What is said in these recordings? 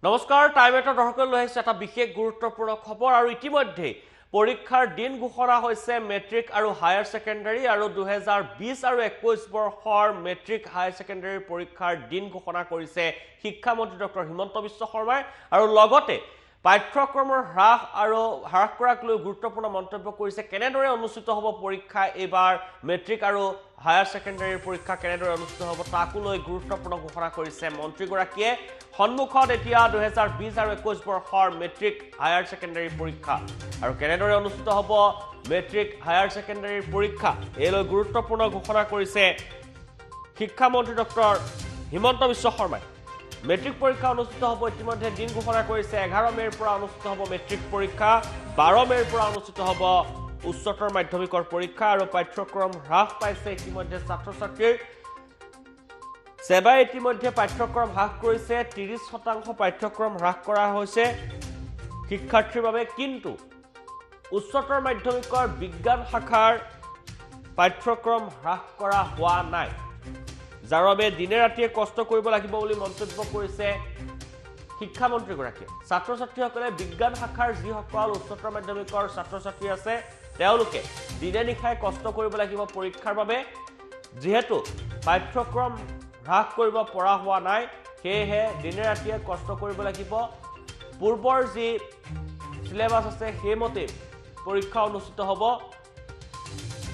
নমস্কাৰ টাইম এটা দৰ্শক লৈ আহিছে এটা বিশেষ গুৰুত্বপূৰ্ণ খবৰ আৰু ইতিমধ্যে পৰীক্ষাৰ দিন ঘোষণা হৈছে মেট্ৰিক আৰু হায়াৰ সেকেন্ডাৰী আৰু 2020 আৰু 21 বৰ্ষৰ মেট্ৰিক হায়াৰ সেকেন্ডাৰী পৰীক্ষাৰ দিন ঘোষণা কৰিছে শিক্ষা মন্ত্ৰী ডক্টৰ হিমন্ত বিশ্ব শৰ্মাই আৰু লগতে পাঠ্যক্ৰমৰ হ্ৰাস কৰাক লৈ গুৰুত্বপূৰ্ণ মন্তব্য কৰিছে কেনেদৰে অনুষ্ঠিত হ'ব পৰীক্ষা এবাৰ মেট্ৰিক আৰু হায়াৰ সেকেন্ডাৰীৰ পৰীক্ষা কেনেদৰে অনুষ্ঠিত হ'ব তাকো লৈ গুৰুত্বপূৰ্ণ ঘোষণা কৰিছে মন্ত্ৰীগৰাকীয়ে সন্মুখত এতিয়া 2020 আৰু 21 বৰ্ষৰ মেট্ৰিক হায়াৰ সেকেন্ডাৰী পৰীক্ষা আৰু কেনেদৰে অনুষ্ঠিত হ'ব মেট্ৰিক হায়াৰ সেকেন্ডাৰীৰ পৰীক্ষা এই লৈ গুৰুত্বপূৰ্ণ ঘোষণা কৰিছে শিক্ষা মন্ত্ৰী ডক্টৰ হিমন্ত বিশ্ব শৰ্মাই মেট্ৰিক পৰীক্ষা অনুষ্ঠিত হ'ব ইতিমধ্যে দিন ঘোষণা কৰিছে 11 মেৰ পৰা অনুষ্ঠিত হ'ব মেট্ৰিক পৰীক্ষা 12 মেৰ পৰা অনুষ্ঠিত হ'ব উচ্চতৰ মাধ্যমিকৰ পৰীক্ষা আৰু পাঠ্যক্ৰম হ্ৰাস পাইছে ইতিমধ্যে ছাত্ৰ-ছাত্ৰীৰ সেবাই ইতিমধ্যে পাঠ্যক্ৰম হ্ৰাস কৰিছে 30% পাঠ্যক্ৰম হ্ৰাস কৰা হৈছে শিক্ষাৰ্থীৰ বাবে কিন্তু উচ্চতৰ মাধ্যমিকৰ বিজ্ঞান শাখাৰ পাঠ্যক্ৰম হ্ৰাস কৰা হোৱা নাই যাৰ বাবে দিনে ৰাতিয়ে কষ্ট কৰিব লাগিব বুলি মন্তব্য কৰিছে শিক্ষা মন্ত্ৰীগৰাকীয়ে ছাত্ৰ-ছাত্ৰীসকলে বিজ্ঞান শাখাৰ যিসকল উচ্চতৰ মাধ্যমিকৰ ছাত্ৰ-ছাত্ৰী আছে তেওঁলোকে দিনে নিশাই কষ্ট কৰিব লাগিব পৰীক্ষাৰ বাবে যেহেতু পাঠ্যক্ৰম হ্ৰাস কৰিব পৰা হোৱা নাই সেয়েহে দিনে ৰাতিয়ে কষ্ট কৰিব লাগিব পূৰ্বৰ যি সিলেবাস আছে সেইমতে পৰীক্ষা অনুষ্ঠিত হ'ব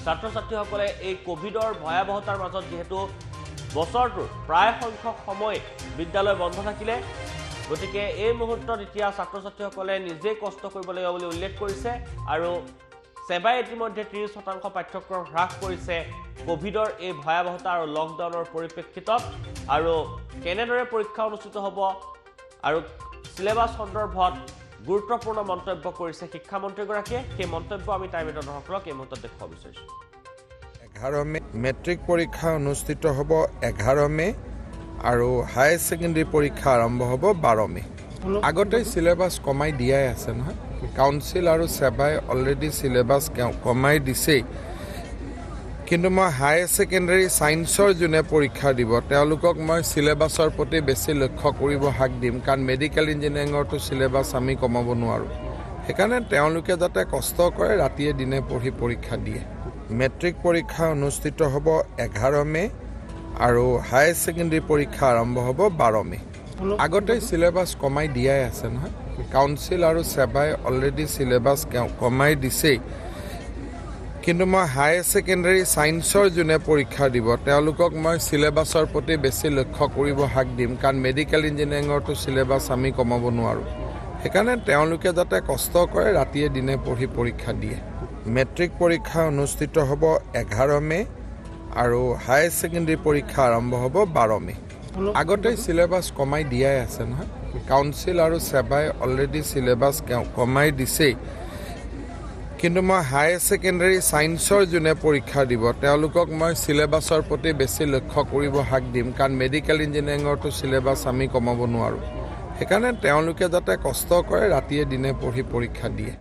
ছাত্ৰ-ছাত্ৰীসকলে এই কোভিডৰ ভয়াৱহতাৰ মাজত যেহেতু বছৰটোৰ প্ৰায় সংখ্যক সময় বিদ্যালয় বন্ধ থাকিলে গতিকে এই মুহূৰ্তত এতিয়া ছাত্ৰ-ছাত্ৰীসকলে নিজে কষ্ট কৰিব লাগিব বুলি উল্লেখ কৰিছে আৰু সেবাই ইতিমধ্যে 30% পাঠ্যক্ৰম হ্ৰাস কৰিছে কোভিডৰ এই ভয়াৱহতা আৰু লকডাউনৰ পৰিপ্ৰেক্ষিতত আৰু কেনেদৰে পৰীক্ষা অনুষ্ঠিত হ'ব আৰু সিলেবাস সন্দৰ্ভত গুৰুত্বপূৰ্ণ মন্তব্য কৰিছে শিক্ষা মন্ত্ৰীগৰাকীয়ে সেই মন্তব্য আমি টাইমেটৰ দৰ্শকক এই মুহূৰ্তত দেখুৱাব বিচাৰিছোঁ 11 মে মেট্ৰিক পৰীক্ষা অনুষ্ঠিত হ'ব 11 মে আৰু হায়াৰ সেকেন্ডাৰী পৰীক্ষা আৰম্ভ হ'ব 12 মে আগতে সিলেবাস কমাই দিয়াই আছে নহয় কাউন্সিল আৰু সেবাই অলৰেডি সিলেবাস কমাই দিছে কিন্তু মই হায়াৰ সেকেন্ডাৰী সায়েন্সৰ যোনে পৰীক্ষা দিব তেওঁলোকক মই সিলেবাসৰ প্ৰতি বেছি লক্ষ্য কৰিব হাক দিম কাৰণ মেডিকেল ইঞ্জিনিয়াৰিঙৰটো সিলেবাস আমি কমাব নোৱাৰো সেইকাৰণে তেওঁলোকে যাতে কষ্ট কৰে ৰাতিয়ে দিনে পঢ়ি পৰীক্ষা দিয়ে মেট্ৰিক পৰীক্ষা অনুষ্ঠিত হ'ব 11 মে আৰু হায়াৰ সেকেন্ডাৰী পৰীক্ষা আৰম্ভ হ'ব 12 মে আগতে সিলেবাস কমাই দিয়াই আছে নহয় কাউন্সিল আৰু সেবাই অলৰেডি সিলেবাস কমাই দিছে কিন্তু মই হায়াৰ সেকেন্ডাৰী সায়েন্সৰ যোনে পৰীক্ষা দিব তেওঁলোকক মই সিলেবাসৰ প্ৰতি বেছি লক্ষ্য কৰিব হাক দিম কাৰণ মেডিকেল ইঞ্জিনিয়াৰিঙৰটো সিলেবাস আমি কমাব নোৱাৰো সেইকাৰণে তেওঁলোকে যাতে কষ্ট কৰে ৰাতিয়ে দিনে পঢ়ি পৰীক্ষা দিয়ে মেট্ৰিক পৰীক্ষা অনুষ্ঠিত হ'ব 11 মে আৰু হায়াৰ সেকেন্ডাৰী পৰীক্ষা আৰম্ভ হ'ব 12 মে আগতে সিলেবাস কমাই দিয়াই আছে নহয় কাউন্সিল আৰু সেবাই অলৰেডি সিলেবাস কমাই দিছে কিন্তু মই হায়াৰ সেকেন্ডাৰী সায়েন্সৰ যোনে পৰীক্ষা দিব তেওঁলোকক মই সিলেবাসৰ প্ৰতি বেছি লক্ষ্য কৰিব হাক দিম কাৰণ মেডিকেল ইঞ্জিনিয়াৰিঙৰটো সিলেবাস আমি কমাব নোৱাৰো সেইকাৰণে তেওঁলোকে যাতে কষ্ট কৰে ৰাতিয়ে দিনে পঢ়ি পৰীক্ষা দিয়ে